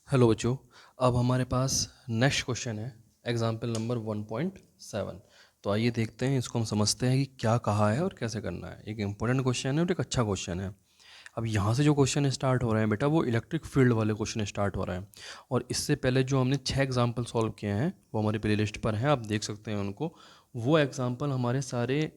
Hello बच्चों। अब हमारे पास नेक्स्ट क्वेश्चन है एग्जाम्पल नंबर 1.7। तो आइए देखते हैं, इसको हम समझते हैं कि क्या कहा है और कैसे करना है। एक इम्पोर्टेंट क्वेश्चन है और एक अच्छा क्वेश्चन है। अब यहाँ से जो क्वेश्चन स्टार्ट हो रहे हैं बेटा, वो इलेक्ट्रिक फील्ड वाले क्वेश्चन स्टार्ट हो रहे हैं। और इससे पहले जो हमने 6 एग्जाम्पल सॉल्व किए हैं वो हमारी प्ले लिस्ट पर हैं, आप देख सकते हैं उनको। वो एग्जाम्पल हमारे सारे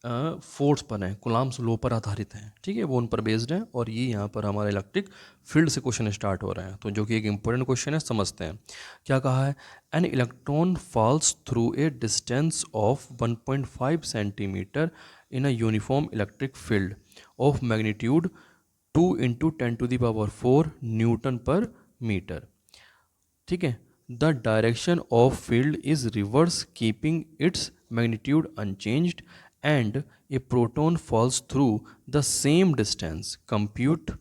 फोर्स पर हैं, कुलाम्स लॉ पर आधारित हैं, ठीक है, वो उन पर बेस्ड हैं। और ये यहाँ पर हमारा इलेक्ट्रिक फील्ड से क्वेश्चन स्टार्ट हो रहे हैं, तो जो कि एक इंपॉर्टेंट क्वेश्चन है, समझते हैं क्या कहा है। An electron falls through a distance of 1.5 centimetre in a uniform electric field of magnitude 2 × 10⁴ newton per metre. ठीक है, the direction of field is reverse keeping its magnitude unchanged and a proton falls through the same distance. Compute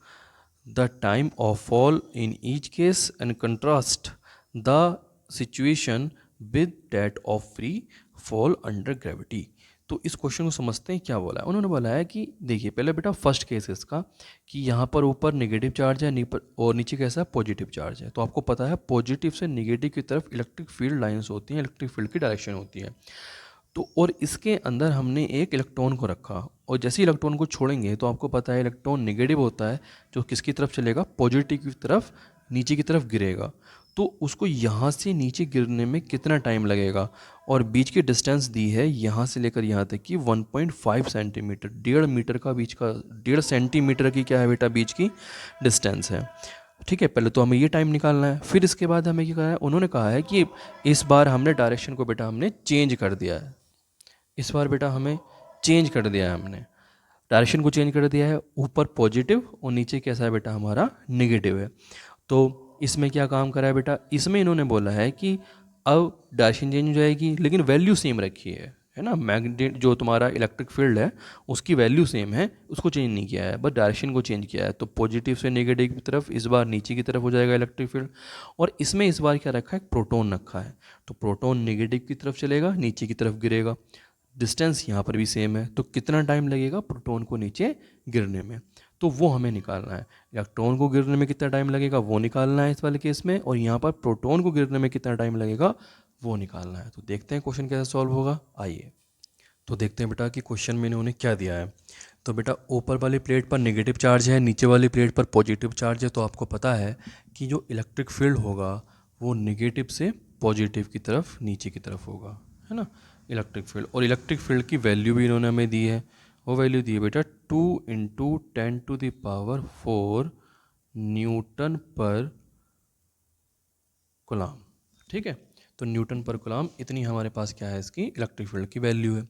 the time of fall in each case and contrast the situation with that of free fall under gravity. तो इस question को समझते हैं क्या बोला है। उन्होंने बोला है कि देखिए पहले बेटा फर्स्ट केस है इसका, कि यहाँ पर ऊपर नेगेटिव चार्ज है और नीचे कैसा है, पॉजिटिव चार्ज है। तो आपको पता है पॉजिटिव से नेगेटिव की तरफ इलेक्ट्रिक फील्ड लाइंस होती हैं, इलेक्ट्रिक फील्ड की डायरेक्शन होती है। तो और इसके अंदर हमने एक इलेक्ट्रॉन को रखा, और जैसे इलेक्ट्रॉन को छोड़ेंगे तो आपको पता है इलेक्ट्रॉन नेगेटिव होता है, जो किसकी तरफ चलेगा, पॉजिटिव की तरफ, नीचे की तरफ गिरेगा। तो उसको यहाँ से नीचे गिरने में कितना टाइम लगेगा, और बीच की डिस्टेंस दी है यहाँ से लेकर यहाँ तक की 1.5 सेंटीमीटर, 1.5 मीटर का बीच का, 1.5 सेंटीमीटर की क्या है बेटा बीच की डिस्टेंस है। ठीक है, पहले तो हमें ये टाइम निकालना है। फिर इसके बाद हमें क्या कहा है, उन्होंने कहा है कि इस बार हमने डायरेक्शन को बेटा हमने चेंज कर दिया है। इस बार बेटा हमें चेंज कर दिया है, हमने डायरेक्शन को चेंज कर दिया है। ऊपर पॉजिटिव और नीचे कैसा है बेटा हमारा नेगेटिव है। तो इसमें क्या काम करा है बेटा, इसमें इन्होंने बोला है कि अब डायरेक्शन चेंज हो जाएगी लेकिन वैल्यू सेम रखी है ना। मैग्नेट जो तुम्हारा इलेक्ट्रिक फील्ड है उसकी वैल्यू सेम है, उसको चेंज नहीं किया है, बस डायरेक्शन को चेंज किया है। तो पॉजिटिव से नेगेटिव की तरफ इस बार नीचे की तरफ हो जाएगा इलेक्ट्रिक फील्ड। और इसमें इस बार क्या रखा है, प्रोटॉन रखा है। तो प्रोटॉन नेगेटिव की तरफ चलेगा, नीचे की तरफ गिरेगा। डिस्टेंस यहाँ पर भी सेम है, तो कितना टाइम लगेगा प्रोटॉन को नीचे गिरने में, तो वो हमें निकालना है। इलेक्ट्रॉन को गिरने में कितना टाइम लगेगा वो निकालना है इस वाले केस में, और यहाँ पर प्रोटॉन को गिरने में कितना टाइम लगेगा वो निकालना है। तो देखते हैं क्वेश्चन कैसे सॉल्व होगा, आइए। तो देखते हैं बेटा कि क्वेश्चन में इन्होंने क्या दिया है। तो बेटा ऊपर वाली प्लेट पर नेगेटिव चार्ज है, नीचे वाली प्लेट पर पॉजिटिव चार्ज है। तो आपको पता है कि जो इलेक्ट्रिक फील्ड होगा वो नेगेटिव से पॉजिटिव की तरफ, नीचे की तरफ होगा, है ना, इलेक्ट्रिक फील्ड। और इलेक्ट्रिक फील्ड की वैल्यू भी इन्होंने हमें दी है। वो वैल्यू दी है बेटा 2 × 10⁴ न्यूटन पर गुलाम। ठीक है, तो न्यूटन पर गुलाम इतनी हमारे पास क्या है, इसकी इलेक्ट्रिक फील्ड की वैल्यू है।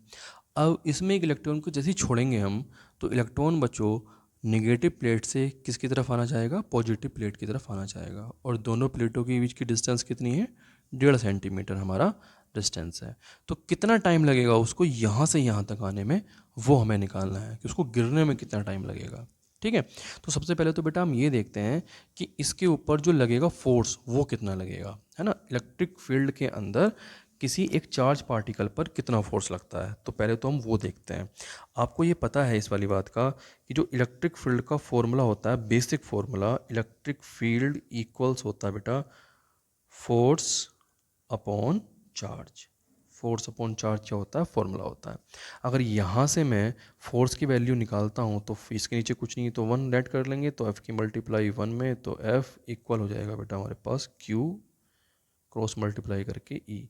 अब इसमें एक इलेक्ट्रॉन को जैसे ही छोड़ेंगे हम, तो इलेक्ट्रॉन बच्चों निगेटिव प्लेट से किसकी तरफ आना चाहेगा, पॉजिटिव प्लेट की तरफ आना चाहेगा। और दोनों प्लेटों के बीच की डिस्टेंस कितनी है, 1.5 सेंटीमीटर हमारा डिस्टेंस है। तो कितना टाइम लगेगा उसको यहाँ से यहाँ तक आने में, वो हमें निकालना है कि उसको गिरने में कितना टाइम लगेगा। ठीक है, तो सबसे पहले तो बेटा हम ये देखते हैं कि इसके ऊपर जो लगेगा फोर्स वो कितना लगेगा, है ना। इलेक्ट्रिक फील्ड के अंदर किसी एक चार्ज पार्टिकल पर कितना फोर्स लगता है, तो पहले तो हम वो देखते हैं। आपको ये पता है इस वाली बात का कि जो इलेक्ट्रिक फील्ड का फॉर्मूला होता है, basic formula, electric field equals होता है बेटा force upon charge. Force upon charge क्या होता है, फॉर्मूला होता है। अगर यहाँ से मैं फोर्स की वैल्यू निकालता हूँ तो इसके नीचे कुछ नहीं है, तो 1 ऐड कर लेंगे, तो F की मल्टीप्लाई 1 में, तो F इक्वल हो जाएगा बेटा हमारे पास Q क्रॉस मल्टीप्लाई करके E।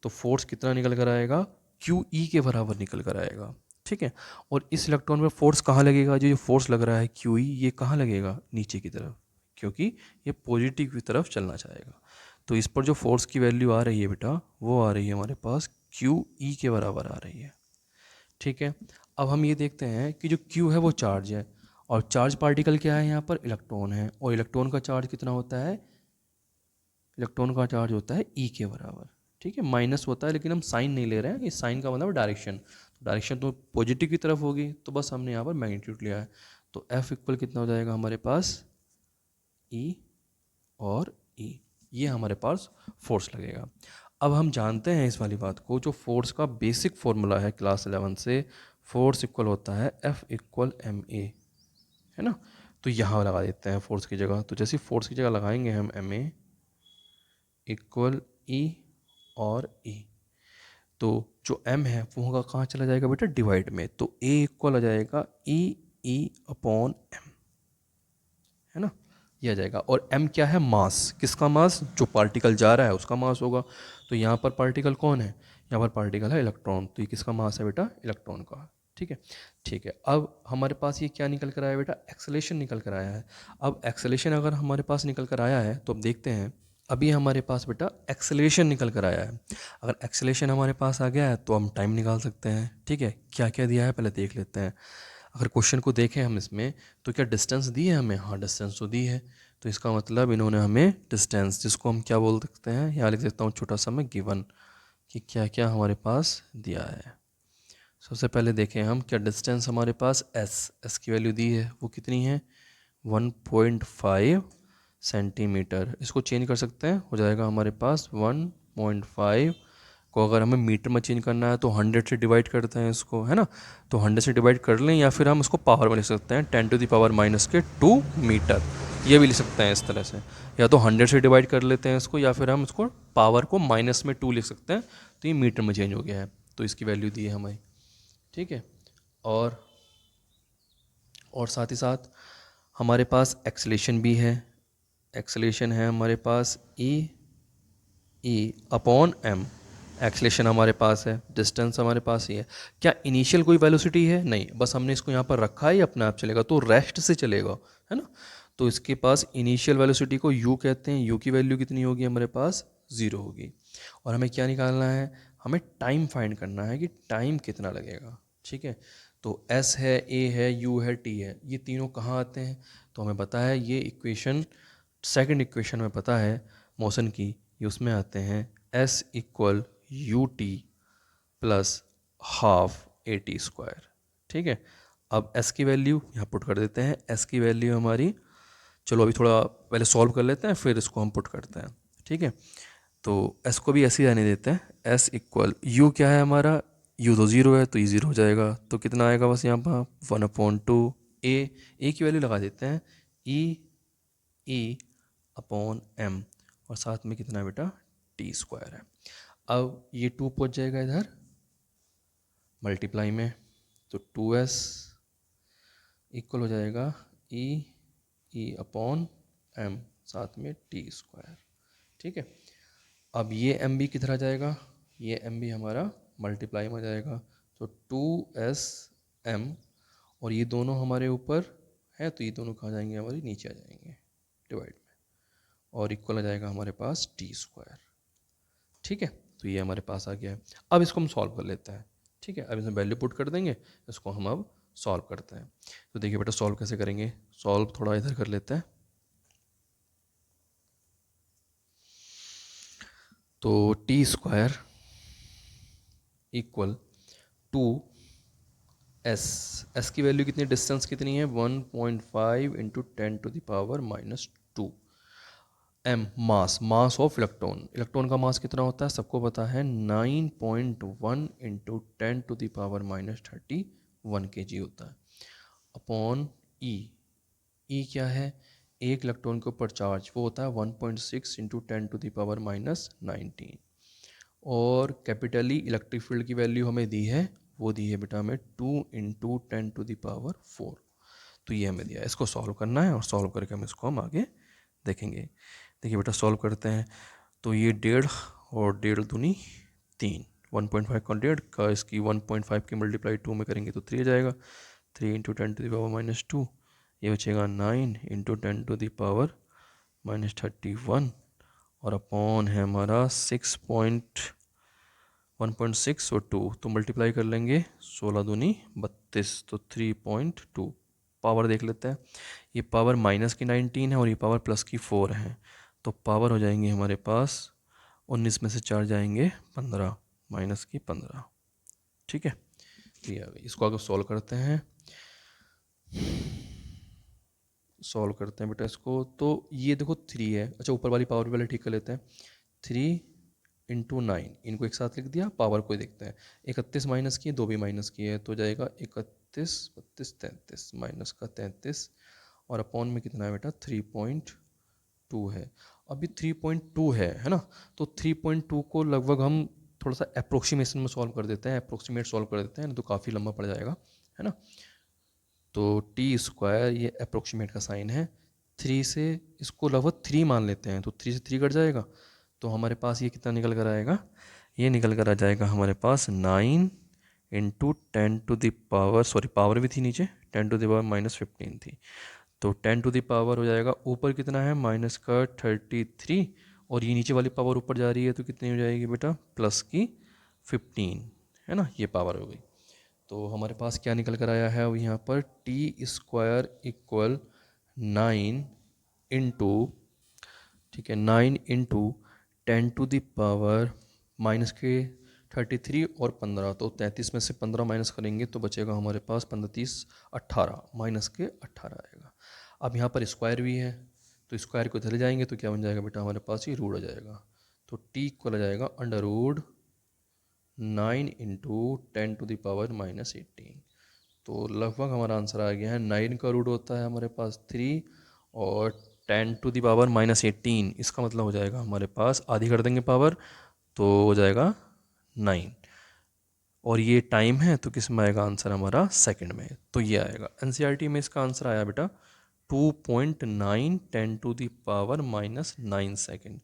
तो फोर्स कितना निकल कर आएगा, QE के बराबर निकल कर आएगा। ठीक है, और इस इलेक्ट्रॉन पर फोर्स कहाँ लगेगा, जो फोर्स लग रहा है QE, ये कहाँ लगेगा, नीचे की तरफ, क्योंकि ये पॉजिटिव की तरफ चलना चाहेगा। तो इस पर जो फोर्स की वैल्यू आ रही है बेटा, वो आ रही है हमारे पास QE के बराबर आ रही है। ठीक है, अब हम ये देखते हैं कि जो Q है वो चार्ज है, और चार्ज पार्टिकल क्या है, यहाँ पर इलेक्ट्रॉन है। और इलेक्ट्रॉन का चार्ज कितना होता है, इलेक्ट्रॉन का चार्ज होता है E के बराबर। ठीक है, माइनस होता है लेकिन हम साइन नहीं ले रहे हैं, इस साइन का मतलब डायरेक्शन। तो डायरेक्शन तो पॉजिटिव की तरफ होगी, तो बस हमने यहाँ पर मैग्नीट्यूड लिया है। तो F इक्वल कितना हो जाएगा हमारे पास, E और E, ये हमारे पास फोर्स लगेगा। अब हम जानते हैं इस वाली बात को, जो फोर्स का बेसिक फॉर्मूला है क्लास 11 से, फोर्स इक्वल होता है F इक्वल ma, है ना। तो यहाँ लगा देते हैं फोर्स की जगह। तो जैसे फोर्स की जगह लगाएंगे हम एम ए इक्वल ई और ई, तो जो m है वो होगा कहाँ चला जाएगा बेटा, डिवाइड में। तो a इक्वल आ जाएगा ई अपॉन m, है ना, ये आ जाएगा। और m क्या है, मास, किसका मास, जो पार्टिकल जा रहा है उसका मास होगा। तो यहाँ पर पार्टिकल कौन है, यहाँ पर पार्टिकल है इलेक्ट्रॉन, तो ये किसका मास है बेटा, इलेक्ट्रॉन का। ठीक है, ठीक है। अब हमारे पास ये क्या निकल कर आया बेटा, एक्सेलेरेशन निकल कर आया है। अब एक्सेलेरेशन अगर हमारे पास निकल कर आया है तो अब देखते हैं, अभी हमारे पास बेटा एक्सेलेरेशन निकल कर आया है। अगर एक्सेलेरेशन हमारे पास आ गया है तो हम टाइम निकाल सकते हैं। ठीक है, क्या क्या दिया है पहले देख लेते हैं। अगर क्वेश्चन को देखें हम इसमें, तो क्या डिस्टेंस दी है हमें, हाँ डिस्टेंस तो दी है। तो इसका मतलब इन्होंने हमें डिस्टेंस, जिसको हम क्या बोल सकते हैं, यहाँ लिख देता हूँ छोटा सा मैं गिवन, कि क्या क्या हमारे पास दिया है। सबसे पहले देखें हम, क्या डिस्टेंस हमारे पास एस की वैल्यू दी है, वो कितनी है 1.5 सेंटीमीटर। इसको चेंज कर सकते हैं, हो जाएगा हमारे पास 1.5 को अगर हमें मीटर में चेंज करना है तो 100 से डिवाइड करते हैं इसको, है ना। तो 100 से डिवाइड कर लें, या फिर हम इसको पावर में लिख सकते हैं 10⁻⁻2 मीटर, ये भी लिख सकते हैं इस तरह से। या तो 100 से डिवाइड कर लेते हैं इसको, या फिर हम इसको पावर को -2 लिख सकते हैं, तो ये मीटर में चेंज हो गया है। तो इसकी वैल्यू दी है हमें। ठीक है, और साथ ही साथ हमारे पास एक्सेलेरेशन भी है। एक्सेलेरेशन है हमारे पास ई अपॉन एम, एक्सेलेरेशन हमारे पास है, डिस्टेंस हमारे पास ही है। क्या इनिशियल कोई वेलोसिटी है, नहीं, बस हमने इसको यहाँ पर रखा है, अपने आप चलेगा, तो रेस्ट से चलेगा, है ना। तो इसके पास इनिशियल वेलोसिटी को u कहते हैं, u की वैल्यू कितनी होगी हमारे पास, 0 होगी। और हमें क्या निकालना है, हमें टाइम फाइंड करना है कि टाइम कितना लगेगा। ठीक है, तो s है, a है, u है, t है, ये तीनों कहाँ आते हैं, तो हमें पता है ये इक्वेशन, सेकंड इक्वेशन में पता है मोशन की, ये उसमें आते हैं s equal U T plus half A T square. ठीक है, अब s की वैल्यू यहाँ पुट कर देते हैं। s की वैल्यू हमारी, चलो अभी थोड़ा पहले सॉल्व कर लेते हैं, फिर इसको हम पुट करते हैं। ठीक है, तो s को भी ऐसे ही रहने देते हैं। s इक्वल u क्या है हमारा, u तो 0 है, तो ये 0 हो जाएगा, तो कितना आएगा बस यहाँ पर 1/2 a की वैल्यू लगा देते हैं, ई अपॉन एम, और साथ में कितना है बेटा, टी स्क्वायर है। अब ये 2 पहुंच जाएगा इधर मल्टीप्लाई में, तो 2s इक्वल हो जाएगा ई अपॉन एम, साथ में टी स्क्वायर। ठीक है, अब ये एम भी किधर आ जाएगा, ये एम भी हमारा मल्टीप्लाई में आ जाएगा, तो 2s m, और ये दोनों हमारे ऊपर है, तो ये दोनों कहाँ जाएंगे, हमारे नीचे आ जाएंगे डिवाइड में, और इक्वल आ जाएगा हमारे पास टी स्क्वायर। ठीक है, तो ये हमारे पास आ गया है। अब इसको हम सॉल्व कर लेते हैं। ठीक है, अब इसमें वैल्यू पुट कर देंगे, इसको हम अब सॉल्व करते हैं। तो देखिए बेटा सॉल्व कैसे करेंगे, सॉल्व थोड़ा इधर कर लेते हैं। तो टी स्क्वायर इक्वल 2s की वैल्यू कितनी, डिस्टेंस कितनी है 1.5 into 10⁻⁻2, m mass of electron का मास कितना होता है सबको पता है, 9.1 इंटू 10⁻31 kg होता है, अपॉन ई क्या है, एक इलेक्ट्रॉन के ऊपर चार्ज वो होता है 1.6 इंटू 10⁻19, और कैपिटली इलेक्ट्रिक फील्ड की वैल्यू हमें दी है, वो दी है बेटा हमें 2 इंटू 10⁻4। तो ये हमें दिया है, इसको सॉल्व करना है, और सॉल्व करके हम इसको आगे देखेंगे। देखिए बेटा सॉल्व करते हैं, तो ये 1.5 और 1.5 दूनी 3, 1.5 का 1.5 का, इसकी 1.5 की मल्टीप्लाई 2 में करेंगे तो 3 आ जाएगा, 3 इंटू 10⁻⁻2, ये बचेगा 9 इंटू 10⁻31, और अपॉन है हमारा 1.6 और 2, तो मल्टीप्लाई कर लेंगे, 16 दूनी 32, तो 3.2। पावर देख लेते हैं, ये पावर माइनस की 19 है और ये पावर प्लस की 4 है, तो पावर हो जाएंगे हमारे पास 19 में से 4 जाएंगे 15, माइनस की 15। ठीक है, तो ये इसको आगे सॉल्व करते हैं, सॉल्व करते हैं बेटा इसको। तो ये देखो 3 है, अच्छा ऊपर वाली पावर भी पहले ठीक कर लेते हैं, 3 इंटू 9, इनको एक साथ लिख दिया, पावर को देखते हैं, 31 माइनस की है, 2 भी माइनस की है, तो जाएगा 31 32 33 माइनस का 33, और अपॉन में कितना है बेटा 3.2 है। अभी 3.2 है ना, तो 3.2 को लगभग हम थोड़ा सा अप्रोक्सीमेशन में सॉल्व कर देते हैं, अप्रोक्सीमेट सॉल्व कर देते हैं, नहीं तो काफ़ी लंबा पड़ जाएगा, है ना। तो टी स्क्वायर, ये अप्रोक्सीमेट का साइन है, 3 से इसको लगभग 3 मान लेते हैं, तो 3 से 3 कट जाएगा, तो हमारे पास ये कितना निकल कर आएगा, ये निकल कर आ जाएगा हमारे पास 9 इंटू 10 सॉरी पावर भी थी नीचे, 10⁻⁻15 थी, तो 10 हो जाएगा, ऊपर कितना है माइनस का 33, और ये नीचे वाली पावर ऊपर जा रही है तो कितनी हो जाएगी बेटा प्लस की 15, है ना, ये पावर हो गई। तो हमारे पास क्या निकल कर आया है अब यहाँ पर, टी स्क्वायर इक्वल 9 इंटू, ठीक है, 9 इंटू 10⁻, माइनस के 33 और 15, तो 33 में से 15 माइनस करेंगे तो बचेगा हमारे पास 15 30 18, माइनस के 18 आएगा। अब यहाँ पर स्क्वायर भी है, तो स्क्वायर को इधर ले जाएंगे तो क्या बन जाएगा बेटा हमारे पास, ये रूट आ जाएगा, तो टी इक्वल आ जाएगा अंडर रूट 9 इंटू 10⁻⁻18। तो लगभग हमारा आंसर आ गया है, 9 का रूट होता है हमारे पास 3, और 10⁻⁻18, इसका मतलब हो जाएगा हमारे पास आधी कर देंगे पावर तो हो जाएगा 9, और ये टाइम है तो किस में आएगा आंसर हमारा, सेकंड में, तो ये आएगा। एनसीईआरटी में इसका आंसर आया बेटा 2.9 10⁻⁻9 सेकेंड,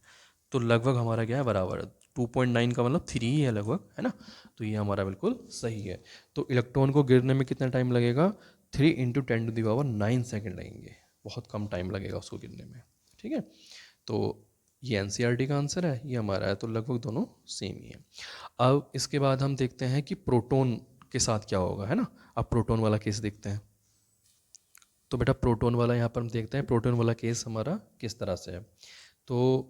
तो लगभग हमारा क्या है बराबर, 2.9 का मतलब 3 ही है लगभग, है ना, तो ये हमारा बिल्कुल सही है। तो इलेक्ट्रॉन को गिरने में कितना टाइम लगेगा, 3 इंटू 10⁻9 सेकेंड लगेंगे, बहुत कम टाइम लगेगा उसको गिरने में, ठीक है। तो ये एनसीईआरटी का आंसर है, ये हमारा है, तो लगभग दोनों सेम ही है। अब इसके बाद हम देखते हैं कि प्रोटॉन के साथ क्या होगा, है ना। अब प्रोटॉन वाला केस देखते हैं, तो बेटा प्रोटॉन वाला यहाँ पर हम देखते हैं, प्रोटॉन वाला केस हमारा किस तरह से है। तो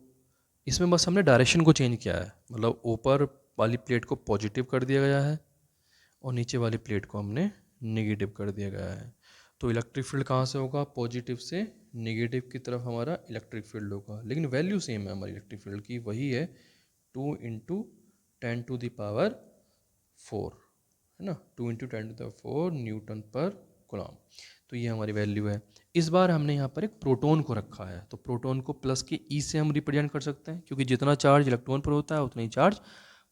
इसमें बस हमने डायरेक्शन को चेंज किया है, मतलब ऊपर वाली प्लेट को पॉजिटिव कर दिया गया है और नीचे वाली प्लेट को हमने नेगेटिव कर दिया गया है। तो इलेक्ट्रिक फील्ड कहाँ से होगा, पॉजिटिव से नेगेटिव की तरफ हमारा इलेक्ट्रिक फील्ड होगा, लेकिन वैल्यू सेम है हमारी इलेक्ट्रिक फील्ड की, वही है 2 इंटू 10⁻⁴, है ना, 2 इंटू 10⁻⁴ न्यूटन पर कूलम, तो ये हमारी वैल्यू है। इस बार हमने यहाँ पर एक प्रोटॉन को रखा है, तो प्रोटॉन को प्लस के ई से हम रिप्रेजेंट कर सकते हैं, क्योंकि जितना चार्ज इलेक्ट्रॉन पर होता है उतना ही चार्ज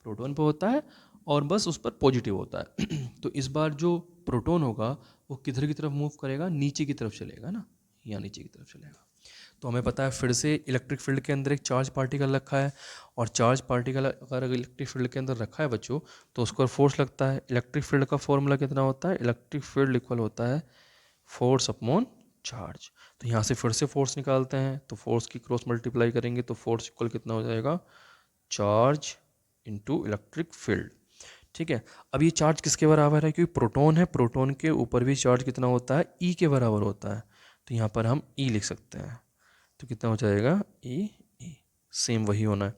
प्रोटॉन पर होता है, और बस उस पर पॉजिटिव होता है। तो इस बार जो प्रोटॉन होगा वो किधर की तरफ मूव करेगा, नीचे की तरफ चलेगा ना, या नीचे की तरफ चलेगा। तो हमें पता है फिर से इलेक्ट्रिक फील्ड के अंदर एक चार्ज पार्टिकल रखा है, और चार्ज पार्टिकल अगर इलेक्ट्रिक फील्ड के अंदर रखा है बच्चों, तो उसको फोर्स लगता है। इलेक्ट्रिक फील्ड का फॉर्मूला कितना होता है, इलेक्ट्रिक फील्ड इक्वल होता है फोर्स अपॉन चार्ज। तो यहाँ से फिर से फोर्स निकालते हैं, तो फोर्स की क्रॉस मल्टीप्लाई करेंगे तो फोर्स इक्वल कितना हो जाएगा, चार्ज इंटू इलेक्ट्रिक फील्ड, ठीक है। अब ये चार्ज किसके बराबर है, क्योंकि प्रोटॉन है, प्रोटॉन के ऊपर भी चार्ज कितना होता है, ई के बराबर होता है, तो यहाँ पर हम ई लिख सकते हैं, तो कितना हो जाएगा ई, ई सेम वही होना है।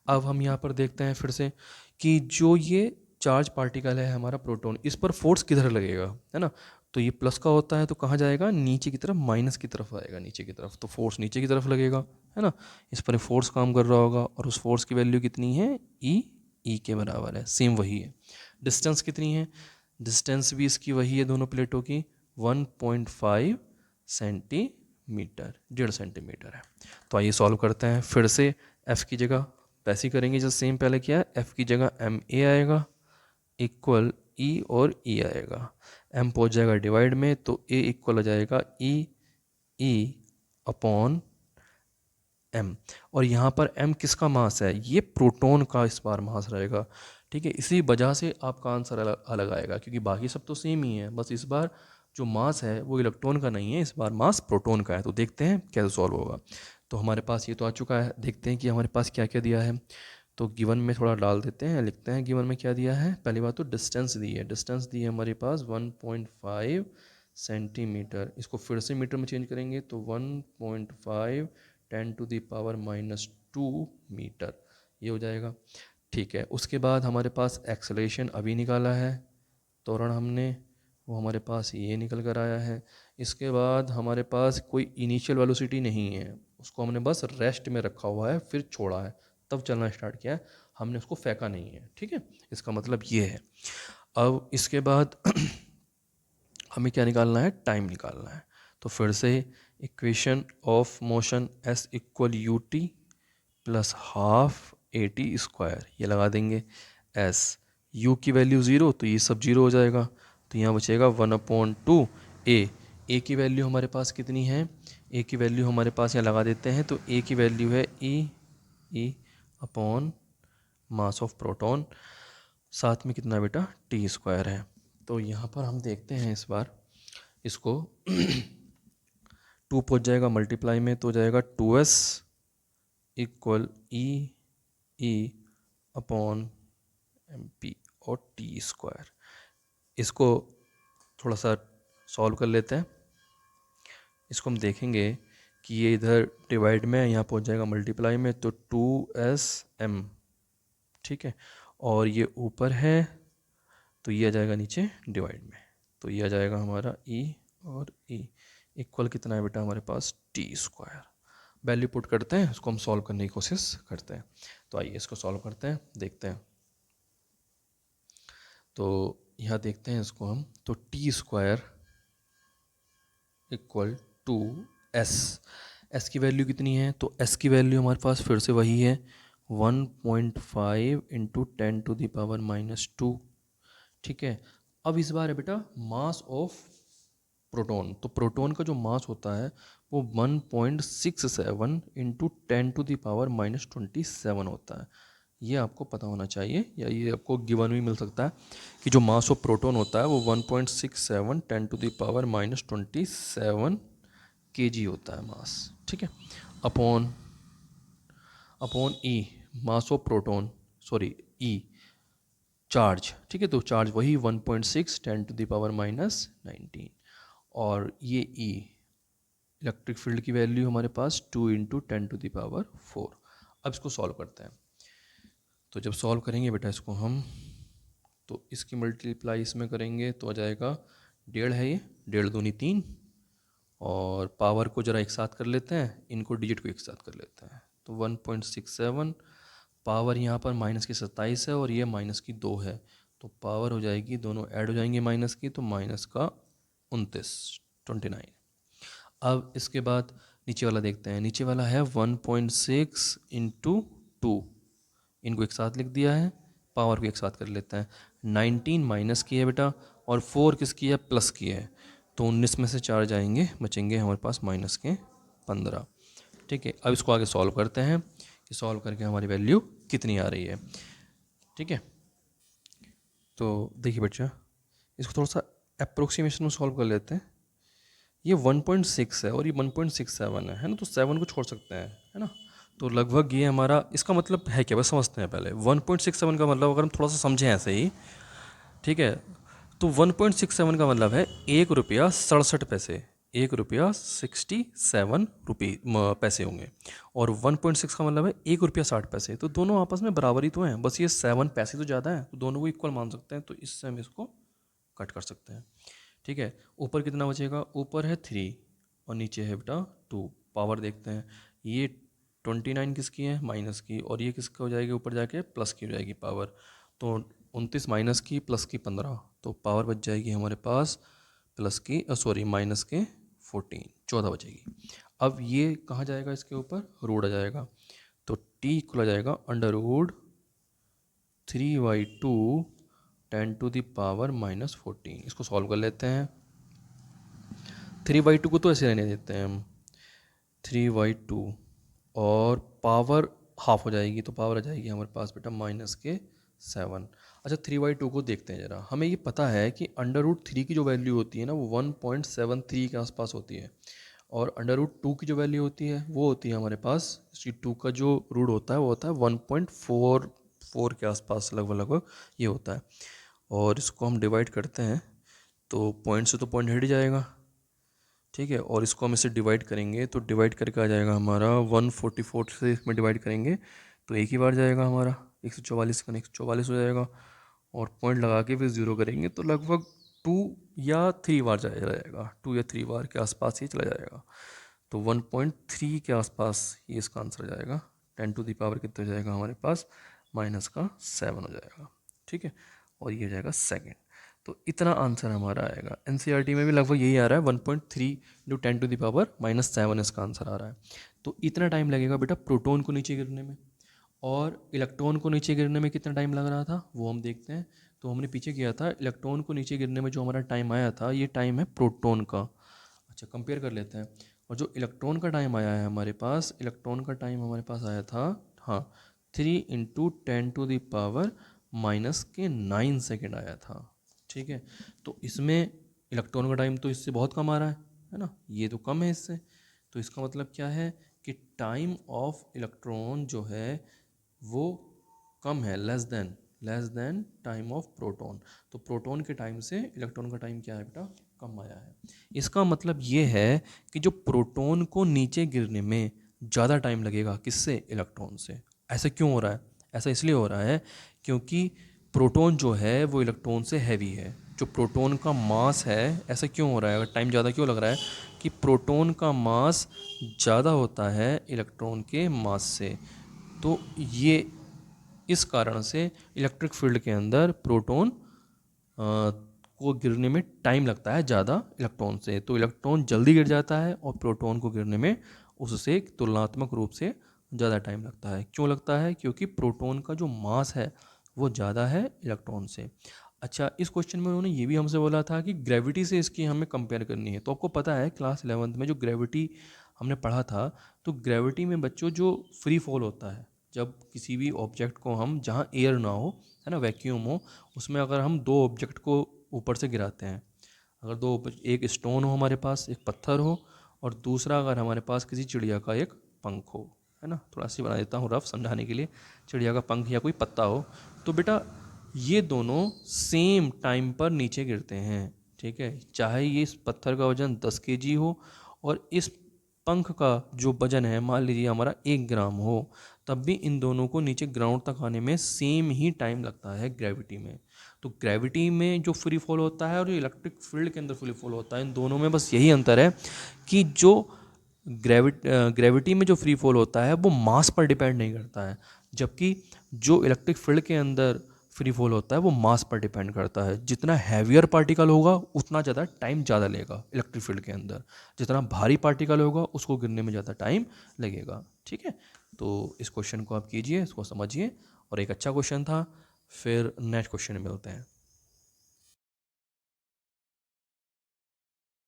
अब हम यहाँ पर देखते हैं फिर से कि जो ये चार्ज पार्टिकल है हमारा प्रोटॉन, इस पर फोर्स किधर लगेगा, है ना, तो ये प्लस का होता है तो कहाँ जाएगा, नीचे की तरफ, माइनस की तरफ आएगा नीचे की तरफ, तो फोर्स नीचे की तरफ लगेगा, है ना। इस पर फोर्स काम कर रहा होगा, और उस फोर्स की वैल्यू कितनी है, ई के बराबर है, सेम वही है। डिस्टेंस कितनी है, डिस्टेंस भी इसकी वही है दोनों प्लेटों की, 1.5 सेंटीमीटर, 1.5 सेंटीमीटर है। तो आइए सॉल्व करते हैं फिर से। एफ़ की जगह वैसे ही करेंगे जैसे सेम पहले किया है, एफ़ की जगह एम ए आएगा इक्वल ई और ई आएगा, एम पहुंच जाएगा डिवाइड में, तो ए इक्वल हो जाएगा ई अपॉन एम, और यहाँ पर एम किसका मास है, ये प्रोटॉन का इस बार मास रहेगा, ठीक है। इसी वजह से आपका आंसर अलग आएगा, क्योंकि बाकी सब तो सेम ही है, बस इस बार जो मास है वो इलेक्ट्रॉन का नहीं है, इस बार मास प्रोटॉन का है। तो देखते हैं कैसे सॉल्व होगा। तो हमारे पास ये तो आ चुका है, देखते हैं कि हमारे पास क्या क्या दिया है। तो गिवन में थोड़ा डाल देते हैं, लिखते हैं गिवन में क्या दिया है। पहली बात तो डिस्टेंस दी है, डिस्टेंस दी है हमारे पास 1.5 सेंटीमीटर, इसको फिर से मीटर में चेंज करेंगे तो 1.5 10⁻⁻2 मीटर, ये हो जाएगा, ठीक है। उसके बाद हमारे पास एक्सेलरेशन अभी निकाला है, त्वरण हमने, वो हमारे पास ये निकल कर आया है। इसके बाद हमारे पास कोई इनिशियल वेलोसिटी नहीं है, उसको हमने बस रेस्ट में रखा हुआ है, फिर छोड़ा है, तब चलना स्टार्ट किया है, हमने उसको फेंका नहीं है, ठीक है। इसका मतलब ये है। अब इसके बाद हमें क्या निकालना है, टाइम निकालना है। तो फिर से equation of motion S equal U T plus half A T square, ये लगा देंगे। एस यू की वैल्यू 0 तो ये सब 0 हो जाएगा, तो यहाँ बचेगा 1/2 ए की वैल्यू हमारे पास कितनी है, ए की वैल्यू हमारे पास यहाँ लगा देते हैं, तो ए की वैल्यू है ई अपॉन मास ऑफ प्रोटॉन, साथ में कितना बेटा टी स्क्वायर है। तो यहाँ पर हम देखते हैं इस बार इसको 2 पहुँच जाएगा मल्टीप्लाई में, तो हो जाएगा 2s equal E upon M P और टी स्क्वायर। इसको थोड़ा सा सॉल्व कर लेते हैं। इसको हम देखेंगे कि ये इधर डिवाइड में है, यहाँ पहुँच जाएगा मल्टीप्लाई में, तो 2sm, ठीक है, और ये ऊपर है तो ये आ जाएगा नीचे डिवाइड में, तो ये आ जाएगा हमारा ई और ई इक्वल कितना है बेटा हमारे पास टी स्क्वायर। वैल्यू पुट करते हैं, इसको हम सॉल्व करने की कोशिश करते हैं। तो आइए इसको सॉल्व करते हैं, देखते हैं। तो यहाँ देखते हैं इसको हम, तो T square equal to S की वैल्यू कितनी है, तो एस की वैल्यू हमारे पास फिर से वही है 1.5 इंटू 10⁻², ठीक है। अब इस बार है बेटा मास ऑफ प्रोटॉन, तो प्रोटॉन का जो मास होता है वो 1.67 इंटू 10⁻27 होता है। ये आपको पता होना चाहिए, या ये आपको गिवन भी मिल सकता है कि जो मास ऑफ प्रोटॉन होता है वो 1.67 10⁻27 kg होता है मास, ठीक है। Upon E mass of proton, sorry E charge, ठीक है, तो चार्ज वही 1.6 10⁻19, और ये ई इलेक्ट्रिक फील्ड की वैल्यू हमारे पास 2 इंटू 10⁴। अब इसको सॉल्व करते हैं। तो जब सॉल्व करेंगे बेटा इसको हम, तो इसकी मल्टीप्लाई इसमें करेंगे तो आ जाएगा 1.5 है, ये 1.5 दूनी 3, और पावर को ज़रा एक साथ कर लेते हैं, इनको डिजिट को एक साथ कर लेते हैं, तो 1.67, पावर यहाँ पर माइनस की 27 है और ये माइनस की 2 है, तो पावर हो जाएगी, दोनों ऐड हो जाएंगे माइनस की, तो माइनस का 29। अब इसके बाद नीचे वाला देखते हैं, नीचे वाला है 1.6 इंटू 2, इनको एक साथ लिख दिया है, पावर को एक साथ कर लेते हैं। 19 माइनस की है बेटा, और 4 किसकी है, प्लस की है, तो 19 में से 4 जाएंगे, बचेंगे हमारे पास माइनस के 15, ठीक है। अब इसको आगे सॉल्व करते हैं कि सॉल्व करके हमारी वैल्यू कितनी आ रही है, ठीक है। तो देखिए बच्चा, इसको थोड़ा सा अप्रोक्सीमेशन में सॉल्व कर लेते हैं। ये 1.6 है और ये 1.67 है ना, तो 7 को छोड़ सकते हैं, है ना, तो लगभग ये हमारा, इसका मतलब है क्या, बस समझते हैं पहले। 1.67 का मतलब अगर हम थोड़ा सा समझें ऐसे ही, ठीक है, तो 1.67 का मतलब है 1 रुपया 67 पैसे, 1 रुपया 67 पैसे होंगे, और 1.6 का मतलब है 1 रुपया 60 पैसे, तो दोनों आपस में बराबर ही तो हैं, बस ये 7 पैसे तो ज़्यादा है, तो दोनों को इक्वल मान सकते हैं, तो इससे हम इसको कट कर सकते हैं, ठीक है। ऊपर कितना बचेगा, ऊपर है 3 और नीचे है बेटा 2। पावर देखते हैं, ये 29 किसकी है, माइनस की, और ये किसका हो जाएगी, ऊपर जाके प्लस की हो जाएगी पावर, तो 29 माइनस की प्लस की 15, तो पावर बच जाएगी हमारे पास प्लस की, सॉरी माइनस के 14 बचेगी। अब ये कहाँ जाएगा, इसके ऊपर रूट आ जाएगा, तो टी इक्वल आ जाएगा √3/2 10⁻⁻14। इसको सॉल्व कर लेते हैं। 3/2 को तो ऐसे रहने देते हैं हम, 3/2, और पावर हाफ हो जाएगी, तो पावर आ जाएगी हमारे पास बेटा -7। अच्छा 3/2 को देखते हैं ज़रा, हमें ये पता है कि √3 की जो वैल्यू होती है ना वो 1.73 के आसपास होती है, और √2 की जो वैल्यू होती है वो होती है हमारे पास, इसकी 2 का जो रूट होता है वो होता है 1.44 के आसपास, लगभग ये होता है, और इसको हम डिवाइड करते हैं तो पॉइंट से तो पॉइंट हट जाएगा, ठीक है, और इसको हम इसे डिवाइड करेंगे तो डिवाइड करके आ जाएगा हमारा 144 से, इसमें डिवाइड करेंगे तो एक ही बार जाएगा हमारा 144 का 144 हो जाएगा, और पॉइंट लगा के फिर ज़ीरो करेंगे तो लगभग 2 या 3 बार जाएगा, 2 या 3 बार के आसपास ही चला जाएगा, तो 1.3 के आसपास ये इसका आंसर हो जाएगा। 10⁻ कितना हो जाएगा हमारे पास, -7 हो जाएगा, ठीक है, और ये हो जाएगा सेकेंड। तो इतना आंसर हमारा आएगा। एनसीईआरटी में भी लगभग यही आ रहा है, 1.3 × 10⁻⁻7 इसका आंसर आ रहा है। तो इतना टाइम लगेगा बेटा प्रोटॉन को नीचे गिरने में, और इलेक्ट्रॉन को नीचे गिरने में कितना टाइम लग रहा था वो हम देखते हैं। तो हमने पीछे किया था, इलेक्ट्रॉन को नीचे गिरने में जो हमारा टाइम आया था, ये टाइम है प्रोटॉन का। अच्छा, कंपेयर कर लेते हैं। और जो इलेक्ट्रॉन का टाइम आया है हमारे पास, इलेक्ट्रॉन का टाइम हमारे पास आया था, हाँ, 3 × 10⁻⁹ सेकेंड आया था। ठीक है, तो इसमें इलेक्ट्रॉन का टाइम तो इससे बहुत कम आ रहा है ना, ये तो कम है इससे। तो इसका मतलब क्या है कि टाइम ऑफ इलेक्ट्रॉन जो है वो कम है, less than time of proton. तो प्रोटॉन के टाइम से इलेक्ट्रॉन का टाइम क्या है बेटा, कम आया है। इसका मतलब ये है कि जो प्रोटॉन को नीचे गिरने में ज़्यादा टाइम लगेगा किससे, इलेक्ट्रॉन से। ऐसा क्यों हो रहा है, ऐसा इसलिए हो रहा है क्योंकि प्रोटॉन जो है वो इलेक्ट्रॉन से हैवी है। जो प्रोटॉन का मास है, ऐसा क्यों हो रहा है, अगर टाइम ज़्यादा क्यों लग रहा है, कि प्रोटॉन का मास ज़्यादा होता है इलेक्ट्रॉन के मास से। तो ये इस कारण से इलेक्ट्रिक फील्ड के अंदर प्रोटॉन को गिरने में टाइम लगता है ज़्यादा इलेक्ट्रॉन से। तो इलेक्ट्रॉन जल्दी गिर जाता है और प्रोटॉन को गिरने में उससे तुलनात्मक रूप से ज़्यादा टाइम लगता है। क्यों लगता है, क्योंकि प्रोटॉन का जो मास है वो ज़्यादा है इलेक्ट्रॉन से। अच्छा, इस क्वेश्चन में उन्होंने ये भी हमसे बोला था कि ग्रेविटी से इसकी हमें कंपेयर करनी है। तो आपको पता है क्लास 11th में जो ग्रेविटी हमने पढ़ा था, तो ग्रेविटी में बच्चों जो फ्री फॉल होता है, जब किसी भी ऑब्जेक्ट को हम, जहाँ एयर ना हो, है ना, वैक्यूम हो, उसमें अगर हम दो ऑब्जेक्ट को ऊपर से गिराते हैं, अगर एक स्टोन हो हमारे पास, एक पत्थर हो, और दूसरा अगर हमारे पास किसी चिड़िया का एक पंख हो, है ना, थोड़ा सी बना देता हूँ रफ समझाने के लिए, चिड़िया का पंख या कोई पत्ता हो, तो बेटा ये दोनों सेम टाइम पर नीचे गिरते हैं। ठीक है, चाहे ये इस पत्थर का वजन 10 kg हो और इस पंख का जो वजन है मान लीजिए हमारा 1 ग्राम हो, तब भी इन दोनों को नीचे ग्राउंड तक आने में सेम ही टाइम लगता है ग्रेविटी में। तो ग्रेविटी में जो फ्री फॉल होता है और जो इलेक्ट्रिक फील्ड के अंदर फ्री फॉल होता है, इन दोनों में बस यही अंतर है कि जो ग्रेविटी में जो फ्री फॉल होता है वो मास पर डिपेंड नहीं करता है, जबकि जो इलेक्ट्रिक फील्ड के अंदर फ्री फॉल होता है वो मास पर डिपेंड करता है। जितना हैवियर पार्टिकल होगा उतना ज़्यादा टाइम ज़्यादा लेगा इलेक्ट्रिक फील्ड के अंदर, जितना भारी पार्टिकल होगा उसको गिरने में ज़्यादा टाइम लगेगा। ठीक है, तो इस क्वेश्चन को आप कीजिए, इसको समझिए, और एक अच्छा क्वेश्चन था। फिर नेक्स्ट क्वेश्चन में मिलते हैं।